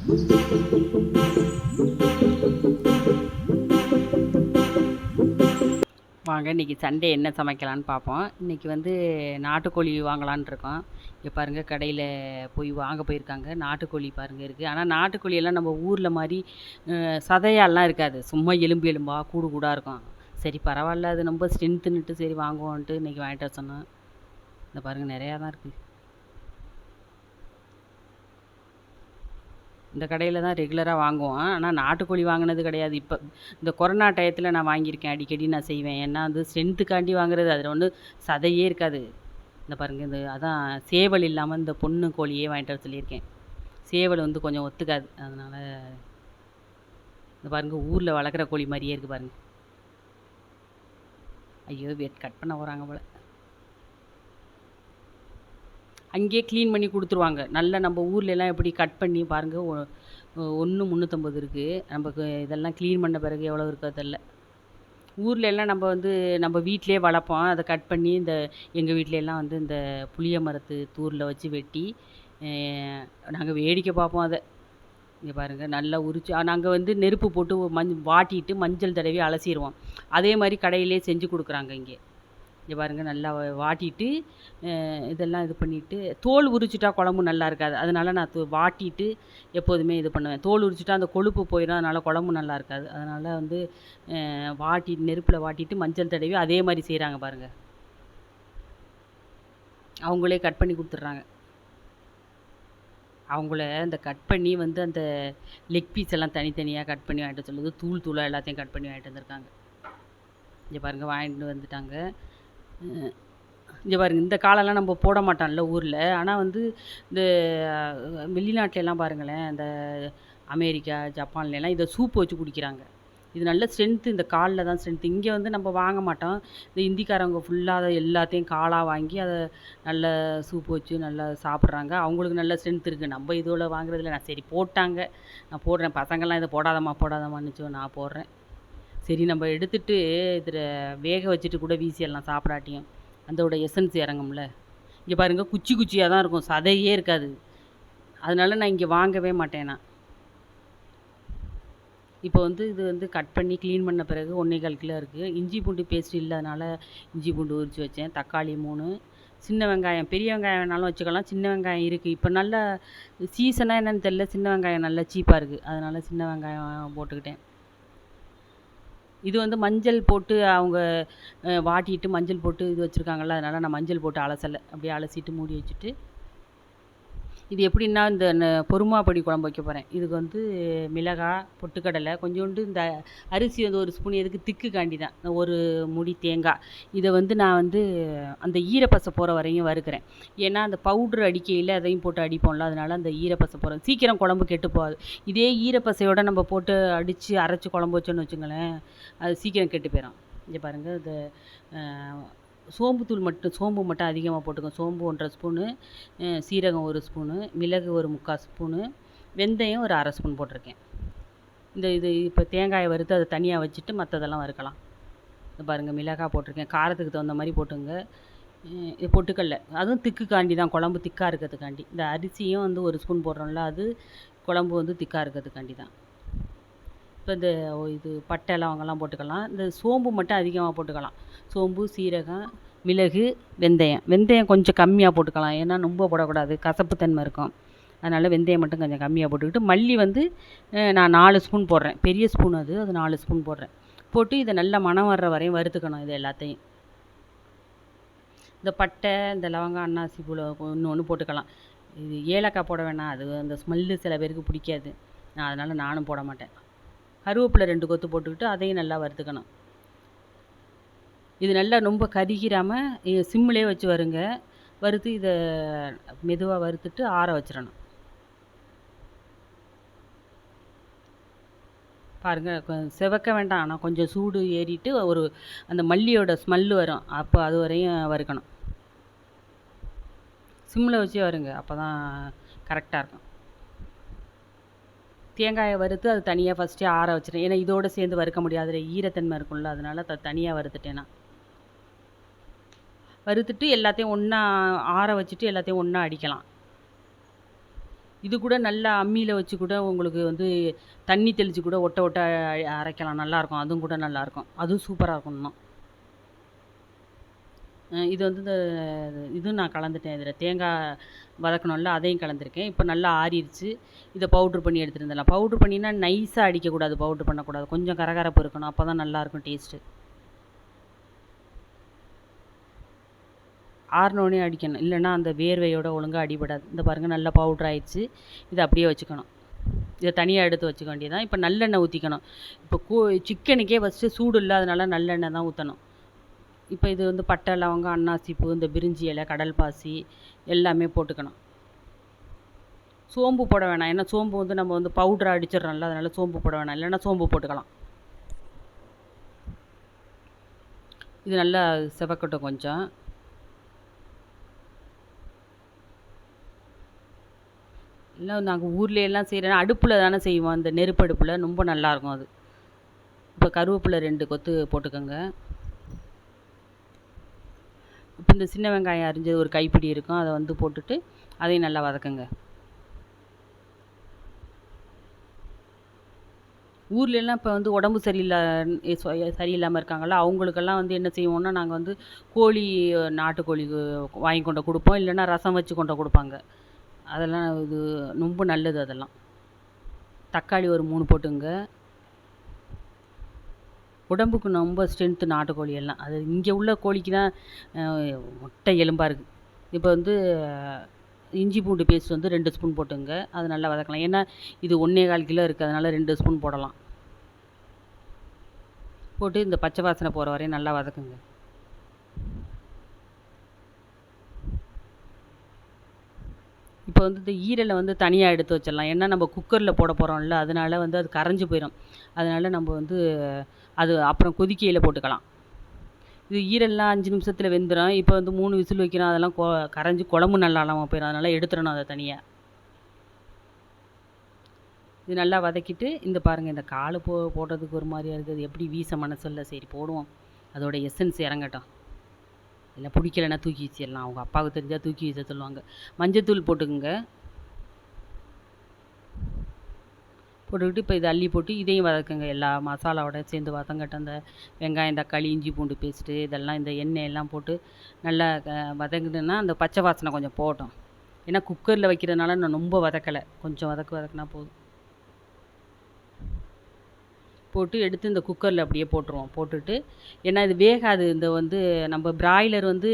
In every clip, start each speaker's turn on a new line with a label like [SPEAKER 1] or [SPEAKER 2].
[SPEAKER 1] வாங்க இன்றைக்கி சண்டே என்ன சமைக்கலான்னு பார்ப்போம். இன்றைக்கி வந்து நாட்டுக்கோழி வாங்கலான்னு இருக்கோம். இங்கே பாருங்கள், கடையில் போய் வாங்க போயிருக்காங்க. நாட்டுக்கோழி பாருங்கள் இருக்குது. ஆனால் நாட்டுக்கோழியெல்லாம் நம்ம ஊரில் மாதிரி சதையாலாம் இருக்காது. சும்மா எலும்பு எலும்பாக கூடு கூடாக இருக்கும். சரி பரவாயில்ல, அது ரொம்ப ஸ்ட்ரென்த்துன்னுட்டு சரி வாங்குவோன்ட்டு இன்றைக்கி வாங்கிட்டு வர சொன்னோம். இந்த பாருங்கள், நிறையா தான் இருக்குது. இந்த கடையில் தான் ரெகுலராக வாங்குவோம். ஆனால் நாட்டுக்கோழி வாங்கினது கிடையாது. இப்போ இந்த கொரோனா டயத்தில் நான் வாங்கியிருக்கேன். அடிக்கடி நான் செய்வேன். ஏன்னா வந்து ஸ்ட்ரென்த்துக்காண்டி வாங்குறது, அதில் ஒன்றும் சதையே இருக்காது. இந்த பாருங்கள், இந்த அதான் சேவல் இல்லாமல் இந்த பொண்ணு கோழியே வாங்கிட்டு வர சொல்லியிருக்கேன். சேவல் வந்து கொஞ்சம் ஒத்துக்காது. அதனால் இந்த பாருங்கள், ஊரில் வளர்க்குற கோழி மாதிரியே இருக்குது பாருங்கள். ஐயோ, கட் பண்ண போகிறாங்க போல். அங்கேயே க்ளீன் பண்ணி கொடுத்துருவாங்க. நல்லா நம்ம ஊர்லெலாம் எப்படி கட் பண்ணி பாருங்கள், 1 350 இருக்குது. நமக்கு இதெல்லாம் க்ளீன் பண்ண பிறகு எவ்வளோ இருக்கோ தெரில. ஊரில் எல்லாம் நம்ம வந்து நம்ம வீட்டிலே வளர்ப்போம். அதை கட் பண்ணி இந்த எங்கள் வீட்டிலலாம் வந்து இந்த புளிய மரத்து தூரில் வச்சு வெட்டி நாங்கள் வேடிக்கை பார்ப்போம் அதை. இங்கே பாருங்கள், நல்லா உரிச்சு நாங்கள் வந்து நெருப்பு போட்டு வாட்டிட்டு மஞ்சள் தடவி அலசிடுவோம். அதே மாதிரி கடையிலே செஞ்சு கொடுக்குறாங்க இங்கே. இங்கே பாருங்கள், நல்லா வாட்டிட்டு இதெல்லாம் இது பண்ணிவிட்டு தோல் உரிச்சிட்டா குழம்பு நல்லா இருக்காது. அதனால் நான் வாட்டிட்டு எப்போதுமே இது பண்ணுவேன். தோல் உரிச்சிட்டா அந்த கொழுப்பு போயிடும். அதனால் குழம்பு நல்லா இருக்காது. அதனால் வந்து நெருப்பில் வாட்டிட்டு மஞ்சள் தடவி அதே மாதிரி செய்கிறாங்க பாருங்கள். அவங்களே கட் பண்ணி கொடுத்துட்றாங்க. அவங்கள இந்த கட் பண்ணி வந்து அந்த லெக் பீஸ் எல்லாம் தனித்தனியாக கட் பண்ணி வாங்கிட்டு சொல்லுது. தூளாக எல்லாத்தையும் கட் பண்ணி வாங்கிட்டு வந்திருக்காங்க. இங்கே பாருங்கள், வாங்கிட்டு வந்துட்டாங்க. இங்கே பாருங்கள், இந்த காலெல்லாம் நம்ம போட மாட்டோம்ல ஊரில். ஆனால் வந்து இந்த வெளிநாட்டிலலாம் பாருங்களேன், இந்த அமெரிக்கா ஜப்பான்லாம் இதை சூப்பு வச்சு குடிக்கிறாங்க. இது நல்ல ஸ்ட்ரென்த்து. இந்த காலில் தான் ஸ்ட்ரென்த்து. இங்கே வந்து நம்ம வாங்க மாட்டோம். இந்த இந்திக்காரவங்க ஃபுல்லாக அதை எல்லாத்தையும் காலாக வாங்கி அதை நல்ல சூப்பு வச்சு நல்லா சாப்பிட்றாங்க. அவங்களுக்கு நல்ல ஸ்ட்ரென்த் இருக்குது. நம்ம இதோட வாங்குறதில்ல. நான் சரி போட்டாங்க, நான் போடுறேன். பசங்கள்லாம் இதை போடாதம்மான்னுச்சு, நான் போடுறேன். சரி நம்ம எடுத்துகிட்டு இதில் வேக வச்சுட்டு கூட வீசிடலாம் சாப்பிடாட்டியும். அதோட எசன்ஸ் இறங்கும்ல. இங்கே பாருங்கள், குச்சி குச்சியாக தான் இருக்கும், சதையே இருக்காது. அதனால் நான் இங்கே வாங்கவே மாட்டேன். நான் இப்போ வந்து இது வந்து கட் பண்ணி க்ளீன் பண்ண பிறகு 1 1/4 கிலோ இருக்குது. இஞ்சி பூண்டு பேஸ்ட் இல்லாதனால இஞ்சி பூண்டு உரித்து வச்சேன். தக்காளி 3, சின்ன வெங்காயம், பெரிய வெங்காயம் வேணாலும் வச்சுக்கலாம். சின்ன வெங்காயம் இருக்குது. இப்போ நல்ல சீசனாக என்னென்னு தெரில, சின்ன வெங்காயம் நல்லா சீப்பாக இருக்குது. அதனால் சின்ன வெங்காயம் போட்டுக்கிட்டேன். இது வந்து மஞ்சள் போட்டு அவங்க வாட்டிட்டு மஞ்சள் போட்டு இது வச்சுருக்காங்கல்ல, அதனால் நான் மஞ்சள் போட்டு அலசலை. அப்படியே அலசிட்டு மூடி வச்சுட்டு, இது எப்படின்னா இந்த பொறுமா பொடி குழம்பு வைக்க போகிறேன். இதுக்கு வந்து மிளகாய், பொட்டுக்கடலை, கொஞ்சோண்டு இந்த அரிசி வந்து 1 ஸ்பூன், எதுக்கு திக்கு காண்டி தான், 1 முடி தேங்காய். இதை வந்து நான் வந்து அந்த ஈரப்பசை போகிற வரையும் வறுக்கிறேன். ஏன்னா அந்த பவுட்ரு அடிக்கையில் அதையும் போட்டு அடிப்போம்ல, அதனால் அந்த ஈரப்பசை போகிற சீக்கிரம் குழம்பு கெட்டு போகாது. இதே ஈரப்பசையோடு நம்ம போட்டு அரைச்சி குழம்பு வச்சோன்னு வச்சுங்களேன், அது சீக்கிரம் கெட்டு போயிடும். இங்கே பாருங்கள், இந்த சோம்பு மட்டும் அதிகமாக போட்டுக்கோங்க. சோம்பு 1 1/2 ஸ்பூனு, சீரகம் 1 ஸ்பூனு, மிளகு 1/4 ஸ்பூனு, வெந்தயம் ஒரு 1/2 ஸ்பூன் போட்டிருக்கேன். இது இப்போ தேங்காயை வறுத்து அதை தனியாக வச்சுட்டு மற்றதெல்லாம் வறுக்கலாம். இது பாருங்கள், மிளகாய் போட்டிருக்கேன். காரத்துக்கு தகுந்த மாதிரி போட்டுங்க. இது பொட்டுக்கடலை, அதுவும் திக்குக்காண்டி தான், குழம்பு திக்காக இருக்கிறதுக்காண்டி. இந்த அரிசியும் வந்து 1 ஸ்பூன் போடுறோம்ல, அது குழம்பு வந்து திக்காக இருக்கிறதுக்காண்டி தான். இப்போ இது பட்டை லவங்கெல்லாம் போட்டுக்கலாம். இந்த சோம்பு மட்டும் அதிகமாக போட்டுக்கலாம். சோம்பு, சீரகம், மிளகு, வெந்தயம் கொஞ்சம் கம்மியாக போட்டுக்கலாம். ஏன்னா ரொம்ப போடக்கூடாது, கசப்புத்தன்மை இருக்கும். அதனால் வெந்தயம் மட்டும் கொஞ்சம் கம்மியாக போட்டுக்கிட்டு, மல்லி வந்து நான் 4 ஸ்பூன் போடுறேன். பெரிய ஸ்பூன் அது 4 ஸ்பூன் போடுறேன். போட்டு இதை நல்லா மணம் வர்ற வரையும் வறுத்துக்கணும். இது எல்லாத்தையும், இந்த பட்டை, இந்த லவங்கம், அன்னாசி பூ ஒன்று போட்டுக்கலாம். இது ஏலக்காய் போட வேணாம், அது அந்த ஸ்மெல்லு சில பேருக்கு பிடிக்காது. அதனால் நானும் போட மாட்டேன். கருவேப்பிலை 2 கொத்து போட்டுக்கிட்டு அதையும் நல்லா வறுத்துக்கணும். இது நல்லா ரொம்ப கருகிராமல் சிம்மிலே வச்சு வருங்க. வறுத்து இதை மெதுவாக வறுத்துட்டு ஆற வச்சிடணும். பாருங்கள், செவக்க வேண்டாம். ஆனால் கொஞ்சம் சூடு ஏறிட்டு அந்த மல்லியோட ஸ்மெல்லு வரும். அப்போ அது வரையும் வறுக்கணும். சிம்மில் வச்சே வருங்க, அப்போ தான் கரெக்டாக இருக்கும். தேங்காயை வறுத்து அது தனியாக ஃபஸ்ட்டே ஆற வச்சிட்டேன். ஏன்னா இதோடு சேர்ந்து வறுக்க முடியாது, அதில் ஈரத்தன்மை இருக்கும்ல, அதனால் தனியாக வறுத்துட்டேன் நான். வறுத்துட்டு எல்லாத்தையும் ஒன்றா ஆற வச்சுட்டு எல்லாத்தையும் ஒன்றா அடிக்கலாம். இது கூட நல்லா அம்மியில் வச்சு கூட உங்களுக்கு வந்து தண்ணி தெளித்து கூட ஒட்ட ஒட்ட அரைக்கலாம், நல்லாயிருக்கும். அதுவும் கூட நல்லாயிருக்கும். அதுவும் சூப்பராக இருக்கும் இன்னும். இது வந்து இதுவும் நான் கலந்துட்டேன். இதில் தேங்காய் வதக்கணும்ல, அதையும் கலந்துருக்கேன். இப்போ நல்லா ஆறிடுச்சு. இதை பவுட்ரு பண்ணி எடுத்துகிட்டு வந்துடலாம். பவுட்ரு பண்ணினா நைஸாக அடிக்கக்கூடாது, பவுட்ரு பண்ணக்கூடாது. கொஞ்சம் கரகரப்பு இருக்கணும், அப்போ தான் நல்லாயிருக்கும் டேஸ்ட்டு. ஆறினோடனே அடிக்கணும், இல்லைன்னா அந்த வேர்வையோட ஒழுங்காக அடிபடாது. இந்த பாருங்கள், நல்லா பவுட்ரு ஆயிடுச்சு. இதை அப்படியே வச்சுக்கணும். இதை தனியாக எடுத்து வச்சுக்க வேண்டியதான். இப்போ நல்லெண்ணெய் ஊற்றிக்கணும். இப்போ சிக்கனுக்கே ஃபஸ்ட்டு சூடு இல்லாதனால நல்லெண்ணெய் தான் ஊற்றணும். இப்போ இது வந்து பட்டை, லவங்கம், அன்னாசிப்பூ, இந்த பிரிஞ்சி இலை, கடல் பாசி எல்லாமே போட்டுக்கணும். சோம்பு போட வேணாம், ஏன்னா சோம்பு வந்து நம்ம வந்து பவுட்ரு அடிச்சிடறோம்ல, அதனால் சோம்பு போட வேணாம். இல்லைன்னா சோம்பு போட்டுக்கலாம். இது நல்லா செவக்கட்டும் கொஞ்சம். இல்லை, நாங்கள் ஊர்லேயெல்லாம் செய்கிறேன்னா அடுப்பில் தானே செய்வோம், அந்த நெருப்பு அடுப்பில் ரொம்ப நல்லாயிருக்கும் அது. இப்போ கருவேப்பிலை 2 கொத்து போட்டுக்கோங்க. இப்போ இந்த சின்ன வெங்காயம் அரிஞ்சது ஒரு கைப்பிடி இருக்கும், அதை வந்து போட்டுட்டு அதையும் நல்லா வதக்குங்க. ஊர்லெலாம் இப்போ வந்து உடம்பு சரியில்லாமல் இருக்காங்கள்ல, அவங்களுக்கெல்லாம் வந்து என்ன செய்வோம்னா, நாங்கள் வந்து கோழி, நாட்டுக்கோழி வாங்கி கொண்டு கொடுப்போம். இல்லைன்னா ரசம் வச்சு கொண்டு கொடுப்பாங்க. அதெல்லாம் இது ரொம்ப நல்லது அதெல்லாம். தக்காளி ஒரு 3 போட்டுங்க. உடம்புக்கு ரொம்ப ஸ்ட்ரென்த்து நாட்டுக்கோழி எல்லாம். அது இங்கே உள்ள கோழிக்கு தான் மொட்டை எலும்பாக இருக்குது. இப்போ வந்து இஞ்சி பூண்டு பேஸ்ட் வந்து 2 ஸ்பூன் போட்டுங்க. அது நல்லா வதக்கலாம். ஏன்னா இது 1.25 கிலோ இருக்குது, அதனால் 2 ஸ்பூன் போடலாம். போட்டு இந்த பச்சை வாசனை போகிற வரையும் நல்லா வதக்குங்க. இப்போ வந்து இந்த ஈரலை வந்து தனியாக எடுத்து வச்சிடலாம். ஏன்னா நம்ம குக்கரில் போட போகிறோம்ல, அதனால வந்து அது கரைஞ்சி போயிடும். அதனால் நம்ம வந்து அது அப்புறம் கொதிக்கையில் போட்டுக்கலாம். இது ஈரல்லாம் 5 நிமிஷத்தில் வெந்துடும். இப்போ வந்து 3 விசில் வைக்கிறோம், அதெல்லாம் கரைஞ்சி குழம்பு நல்லா இல்லாமல் போயிடும். அதனால் எடுத்துடணும் அதை தனியாக. இது நல்லா வதக்கிட்டு, இந்த பாருங்கள், இந்த கால் போடுறதுக்கு ஒரு மாதிரியாக இருக்குது. அது எப்படி வீச மனசில்லை. சரி போடுவோம், அதோட எசன்ஸ் இறங்கட்டும். இல்லை பிடிக்கலைன்னா தூக்கி வீசிடலாம். அவங்க அப்பாவுக்கு தெரிஞ்சால் தூக்கி வீச சொல்லுவாங்க. மஞ்சத்தூள் போட்டுக்குங்க. போட்டுக்கிட்டு இப்போ இதை அள்ளி போட்டு இதையும் வதக்குங்க. எல்லா மசாலாவோட சேர்ந்து வதங்கட்டும். அந்த வெங்காயம், தக்காளி, இஞ்சி பூண்டு பேஸ்ட்டு இதெல்லாம், இந்த எண்ணெய் எல்லாம் போட்டு நல்லா வதங்குதுன்னா அந்த பச்சை வாசனை கொஞ்சம் போகட்டும். ஏன்னா குக்கரில் வைக்கிறதுனால நான் ரொம்ப வதக்கலை, கொஞ்சம் வதக்குனா போதும். போட்டு எடுத்து இந்த குக்கரில் அப்படியே போட்டுருவோம். போட்டுட்டு, ஏன்னா இது வேகாது. இந்த வந்து நம்ம பிராய்லர் வந்து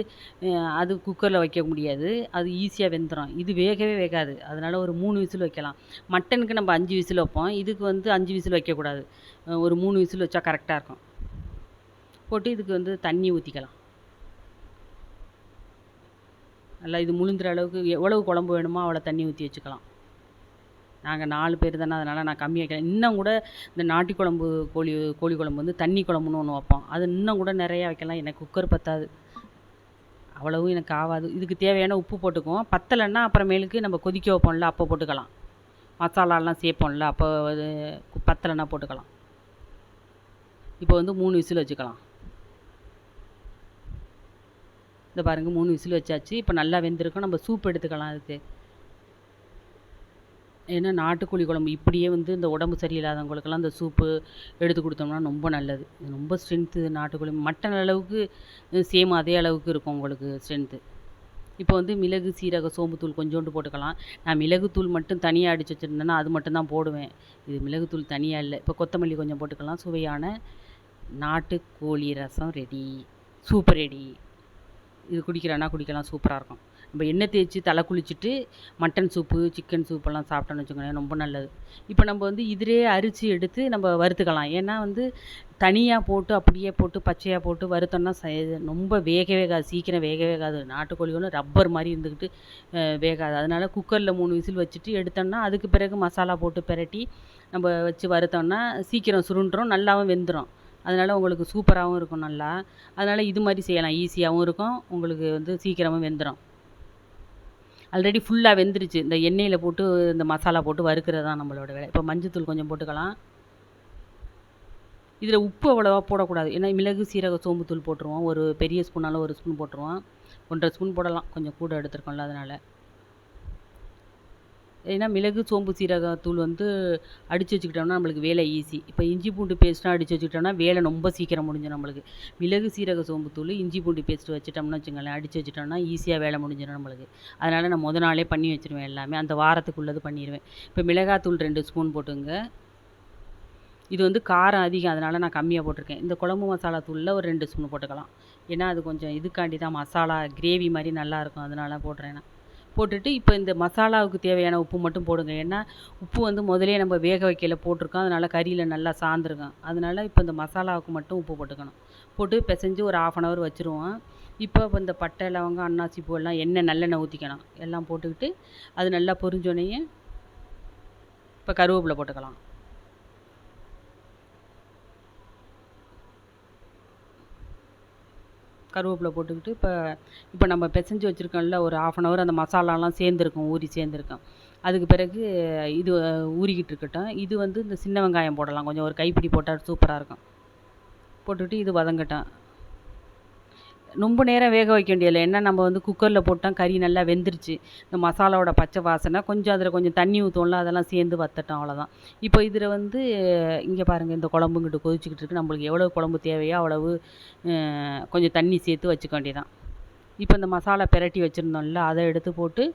[SPEAKER 1] அது குக்கரில் வைக்க முடியாது, அது ஈஸியாக வெந்துடும். இது வேகவே வேகாது. அதனால் ஒரு 3 விசில் வைக்கலாம். மட்டனுக்கு நம்ம 5 விசில் வைப்போம், இதுக்கு வந்து 5 விசில் வைக்கக்கூடாது. ஒரு 3 விசில் வச்சா கரெக்டாக இருக்கும். போட்டு இதுக்கு வந்து தண்ணி ஊற்றிக்கலாம். நல்லா இது முழுந்துற அளவுக்கு எவ்வளவு குழம்பு வேணுமோ அவ்வளோ தண்ணி ஊற்றி வச்சுக்கலாம். நாங்கள் 4 பேர் தானே, அதனால் நான் கம்மியாக வைக்கிறேன். இன்னும் கூட இந்த நாட்டு குழம்பு, கோழி குழம்பு வந்து தண்ணி குழம்புன்னு ஒன்று வைப்போம். அது இன்னும் கூட நிறையா வைக்கலாம். எனக்கு குக்கர் பத்தாது, அவ்வளவும் எனக்கு ஆகாது. இதுக்கு தேவையான உப்பு போட்டுக்குவோம். பத்தலைன்னா அப்புறமேலுக்கு நம்ம கொதிக்க வைப்போம்ல, அப்போ போட்டுக்கலாம். மசாலாலாம் சேர்ப்போம்ல, அப்போ அது பத்தலைன்னா போட்டுக்கலாம். இப்போ வந்து 3 விசில் வச்சுக்கலாம். இந்த பாருங்கள், 3 விசில் வச்சாச்சு. இப்போ நல்லா வெந்திருக்கும். நம்ம சூப் எடுத்துக்கலாம் அதுக்கு. ஏன்னா நாட்டுக்கோழி குழம்பு இப்படியே வந்து இந்த உடம்பு சரியில்லாதவங்களுக்கெல்லாம் இந்த சூப்பு எடுத்து கொடுத்தோம்னா ரொம்ப நல்லது. ரொம்ப ஸ்ட்ரென்த்து நாட்டுக்கோழி. மட்டன் அளவுக்கு சேம் அதே அளவுக்கு இருக்கும் உங்களுக்கு ஸ்ட்ரென்த்து. இப்போ வந்து மிளகு, சீரகம், சோம்புத்தூள் கொஞ்சோண்டு போட்டுக்கலாம். நான் மிளகுத்தூள் மட்டும் தனியாக அடித்து வச்சுருந்தேன்னா அது மட்டும் தான் போடுவேன். இது மிளகுத்தூள் தனியாக இல்லை. இப்போ கொத்தமல்லி கொஞ்சம் போட்டுக்கலாம். சுவையான நாட்டுக்கோழி ரசம் ரெடி, சூப்பர் ரெடி. இது குடிக்கிறேன்னா குடிக்கலாம், சூப்பராக இருக்கும். நம்ம எண்ணெய் தேய்ச்சி தலை குளிச்சுட்டு மட்டன் சூப்பு, சிக்கன் சூப்பெல்லாம் சாப்பிட்டோன்னு வச்சுக்கோங்களேன், ரொம்ப நல்லது. இப்போ நம்ம வந்து இதிலே அரிசி எடுத்து நம்ம வறுத்துக்கலாம். ஏன்னா வந்து தனியாக போட்டு அப்படியே போட்டு பச்சையாக போட்டு வறுத்தோம்னா ரொம்ப வேகாது, சீக்கிரம் வேகாது. நாட்டுக்கோழி ஒன்று ரப்பர் மாதிரி இருந்துக்கிட்டு வேகாது. அதனால் குக்கரில் 3 விசில் வச்சுட்டு எடுத்தோம்னா அதுக்கு பிறகு மசாலா போட்டு பிரட்டி நம்ம வச்சு வறுத்தோம்னா சீக்கிரம் சுருண்டுரும், நல்லாவும் வெந்துடும். அதனால் உங்களுக்கு சூப்பராகவும் இருக்கும் நல்லா. அதனால் இது மாதிரி செய்யலாம், ஈஸியாகவும் இருக்கும், உங்களுக்கு வந்து சீக்கிரமும் வெந்துடும். ஆல்ரெடி ஃபுல்லாக வெந்துருச்சு. இந்த எண்ணெயில் போட்டு இந்த மசாலா போட்டு வறுக்கிறது தான் நம்மளோட வேலை. இப்போ மஞ்சத்தூள் கொஞ்சம் போட்டுக்கலாம். இதில் உப்பு அவ்வளோவா போடக்கூடாது. ஏன்னா மிளகு, சீரகம், சோம்புத்தூள் போட்டுருவோம். ஒரு பெரிய ஸ்பூனாலும் 1 ஸ்பூன் போட்டுருவோம். 1.5 ஸ்பூன் போடலாம், கொஞ்சம் கூட எடுத்துருக்கோம்ல அதனால். ஏன்னா மிளகு, சோம்பு, சீரகத்தூள் வந்து அடித்து வச்சுக்கிட்டோம்னா நம்மளுக்கு வேலை ஈஸி. இப்போ இஞ்சி பூண்டு பேஸ்ட்லாம் அடித்து வச்சுக்கிட்டோம்னா வேலை ரொம்ப சீக்கிரம் முடிஞ்சிடும் நம்மளுக்கு. மிளகு, சீரக, சோம்பு தூள், இஞ்சி பூண்டு பேஸ்ட் வச்சுட்டோம்னு வச்சுக்கோங்களேன், அடித்து வச்சுட்டோம்னா ஈஸியாக வேலை முடிஞ்சிடும் நம்மளுக்கு. அதனால் நான் நாளே பண்ணி வச்சுருவேன் எல்லாமே. அந்த வாரத்துக்குள்ளது பண்ணிடுவேன். இப்போ மிளகாத்தூள் 2 ஸ்பூன் போட்டுங்க. இது வந்து காரம் அதிகம், அதனால் நான் கம்மியாக போட்டிருக்கேன். இந்த குழம்பு மசாலா தூளில் ஒரு 2 ஸ்பூன் போட்டுக்கலாம். ஏன்னா அது கொஞ்சம் இதுக்காண்டி தான் மசாலா கிரேவி மாதிரி நல்லாயிருக்கும், அதனால போடுறேன் நான். போட்டுட்டு இப்போ இந்த மசாலாவுக்கு தேவையான உப்பு மட்டும் போடுங்க. ஏன்னா உப்பு வந்து முதலே நம்ம வேக வைக்கல போட்டிருக்கோம், அதனால் கறியில் நல்லா சார்ந்துருக்கும். அதனால் இப்போ இந்த மசாலாவுக்கு மட்டும் உப்பு போட்டுக்கணும். போட்டு பிசைஞ்சு ஒரு 1/2 hour வச்சுருவோம். இப்போ இந்த பட்டை, லவங்கம், அன்னாசி பூ எல்லாம் நல்லெண்ணெய் ஊற்றிக்கணும். எல்லாம் போட்டுக்கிட்டு அது நல்லா பொரிஞ்சோடனே இப்போ கருவேப்பிலை போட்டுக்கலாம். கருவேப்பிலை போட்டுக்கிட்டு இப்போ நம்ம பிசைஞ்சு வச்சுருக்கோம்ல, ஒரு 1/2 hour அந்த மசாலாலாம் சேர்ந்துருக்கும், ஊறி சேர்ந்துருக்கும். அதுக்கு பிறகு இது ஊறிக்கிட்டு இருக்கட்டும். இது வந்து இந்த சின்ன வெங்காயம் போடலாம், கொஞ்சம் ஒரு கைப்பிடி போட்டால் சூப்பராக இருக்கும். போட்டுக்கிட்டு இது வதங்கட்டும். ரொம்ப நேரம் வேக வைக்க வேண்டியதில்லை. ஏன்னா நம்ம வந்து குக்கரில் போட்டால் கறி நல்லா வெந்துருச்சு. இந்த மசாலாவோட பச்சை வாசனை கொஞ்சம் அதில் கொஞ்சம் தண்ணி ஊற்றுவோம்ல, அதெல்லாம் சேர்ந்து வத்தட்டும், அவ்வளோதான். இப்போ இதில் வந்து இங்கே பாருங்கள், இந்த குழம்புங்கிட்டு கொதிச்சுக்கிட்டு இருக்குது. நம்மளுக்கு எவ்வளோ குழம்பு தேவையோ அவ்வளவு கொஞ்சம் தண்ணி சேர்த்து வச்சுக்க வேண்டியதான். இப்போ இந்த மசாலா பிரட்டி வச்சுருந்தோம்ல, அதை எடுத்து போட்டு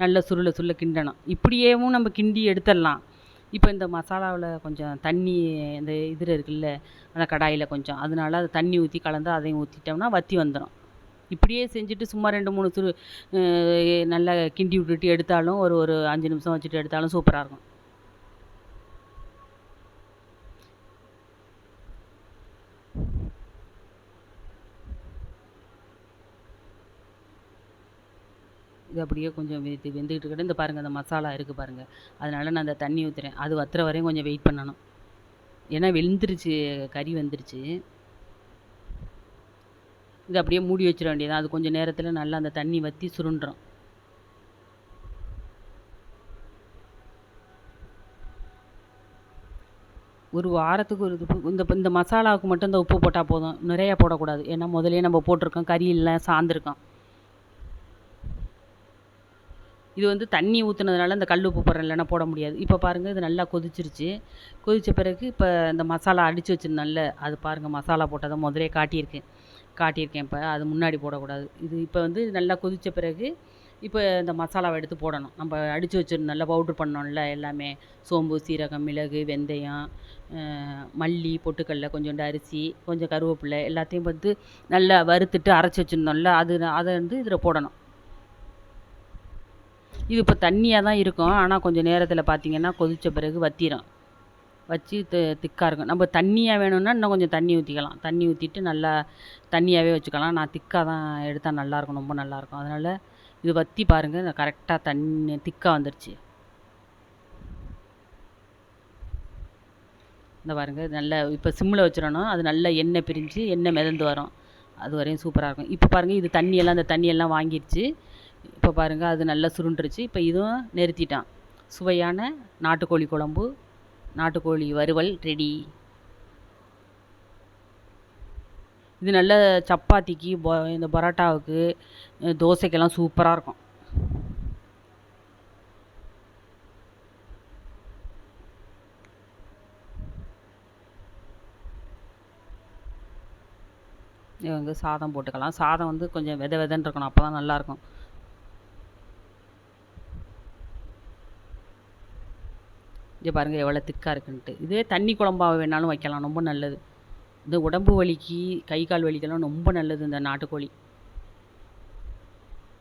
[SPEAKER 1] நல்லா சுருள கிண்டணும். இப்படியேவும் நம்ம கிண்டி எடுத்துடலாம். இப்போ இந்த மசாலாவில் கொஞ்சம் தண்ணி இந்த இதில் இருக்குல்ல, அந்த கடாயில் கொஞ்சம், அதனால அதை தண்ணி ஊற்றி கலந்து அதையும் ஊற்றிட்டோம்னா வற்றி வந்துடும். இப்படியே செஞ்சுட்டு சும்மா 2 3 நல்லா கிண்டி விட்டுட்டு எடுத்தாலும் ஒரு 5 நிமிஷம் வச்சுட்டு எடுத்தாலும் சூப்பராக இருக்கும். இது அப்படியே கொஞ்சம் வெந்துக்கிட்டு இருக்கட்டும். இந்த பாருங்கள், அந்த மசாலா இருக்குது பாருங்கள், அதனால் நான் அந்த தண்ணி ஊற்றுறேன். அது வத்துற வரையும் கொஞ்சம் வெயிட் பண்ணணும். ஏன்னா வெந்துருச்சு, கறி வெந்துருச்சு. இது அப்படியே மூடி வச்சிட வேண்டியதான். அது கொஞ்சம் நேரத்தில் நல்லா அந்த தண்ணி வற்றி சுருண்டுரும். ஒரு வாரத்துக்கு ஒரு இந்த மசாலாவுக்கு மட்டும் இந்த உப்பு போட்டால் போதும், நிறையா போடக்கூடாது. ஏன்னா முதலே நம்ம போட்டிருக்கோம், கறியெல்லாம் சார்ந்திருக்கோம். இது வந்து தண்ணி ஊற்றுனதுனால இந்த கல் உப்பு போடுறேன், இல்லைன்னா போட முடியாது. இப்போ பாருங்கள், இது நல்லா கொதிச்சிருச்சு. கொதித்த பிறகு இப்போ இந்த மசாலா அடித்து வச்சுருந்தோம்ல, அது பாருங்கள், மசாலா போட்டதை முதலே காட்டியிருக்கேன். இப்போ அது முன்னாடி போடக்கூடாது. இது இப்போ வந்து நல்லா கொதித்த பிறகு இப்போ இந்த மசாலாவை எடுத்து போடணும். நம்ம அடித்து வச்சிருந்தோம், நல்லா பவுட்ரு பண்ணோம்ல எல்லாமே, சோம்பு, சீரகம், மிளகு, வெந்தயம், மல்லி, பொட்டுக்கடலை, கொஞ்சோண்டு அரிசி, கொஞ்சம் கருவேப்பிலை, எல்லாத்தையும் வந்து நல்லா வறுத்துட்டு அரைச்சி வச்சுருந்தோம்ல, அதை வந்து இதில் போடணும். இது இப்போ தண்ணியாக தான் இருக்கும், ஆனால் கொஞ்சம் நேரத்தில் பார்த்திங்கன்னா கொதித்த பிறகு வற்றிடும். வச்சு திக்காக இருக்கும். நம்ம தண்ணியாக வேணும்னா இன்னும் கொஞ்சம் தண்ணி ஊற்றிக்கலாம். தண்ணி ஊற்றிட்டு நல்லா தண்ணியாகவே வச்சுக்கலாம். நான் திக்காக தான் எடுத்தால் நல்லாயிருக்கும், ரொம்ப நல்லாயிருக்கும். அதனால் இது வற்றி பாருங்கள், கரெக்டாக தண்ணி திக்காக வந்துடுச்சு. இந்த பாருங்கள், நல்லா இப்போ சிம்மில் வச்சிடணும். அது நல்லா எண்ணெய் பிரிஞ்சு எண்ணெய் மிதந்து வரும், அது வரையும் சூப்பராக இருக்கும். இப்போ பாருங்கள், இது அந்த தண்ணியெல்லாம் வாங்கிடுச்சு. இப்போ பாருங்கள், அது நல்லா சுருண்டுருச்சு. இப்போ இதுவும் நிறுத்திட்டான். சுவையான நாட்டுக்கோழி குழம்பு, நாட்டுக்கோழி வறுவல் ரெடி. இது நல்ல சப்பாத்திக்கு, இந்த பரோட்டாவுக்கு, தோசைக்கெல்லாம் சூப்பராக இருக்கும். இவங்க சாதம் போட்டுக்கலாம். சாதம் வந்து கொஞ்சம் வெதன்னு இருக்கணும், அப்போ தான் நல்லாயிருக்கும். இங்கே பாருங்கள் எவ்வளோ திக்காக இருக்குன்ட்டு. இதே தண்ணி குழம்பாக வேணாலும் வைக்கலாம், ரொம்ப நல்லது. இந்த உடம்பு வலிக்கு, கை கால் வலிக்கெல்லாம் ரொம்ப நல்லது இந்த நாட்டுக்கோழி.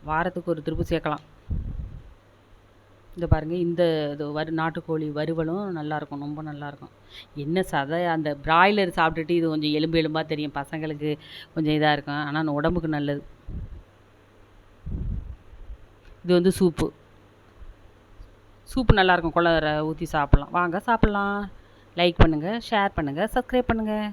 [SPEAKER 1] வாரத்துக்கு ஒரு திருப்பு சேர்க்கலாம். இந்த பாருங்கள், இந்த இது நாட்டுக்கோழி வறுவலும் நல்லாயிருக்கும், ரொம்ப நல்லாயிருக்கும். என்ன சதை, அந்த பிராய்லர் சாப்பிட்டுட்டு இது கொஞ்சம் எலும்பாக தெரியும், பசங்களுக்கு கொஞ்சம் இதாக இருக்கும், ஆனால் உடம்புக்கு நல்லது. இது வந்து சூப்பு நல்லாயிருக்கும், குழம்புல ஊற்றி சாப்பிட்லாம். வாங்க சாப்பிட்லாம். லைக் பண்ணுங்கள், ஷேர் பண்ணுங்கள், சப்ஸ்கிரைப் பண்ணுங்கள்.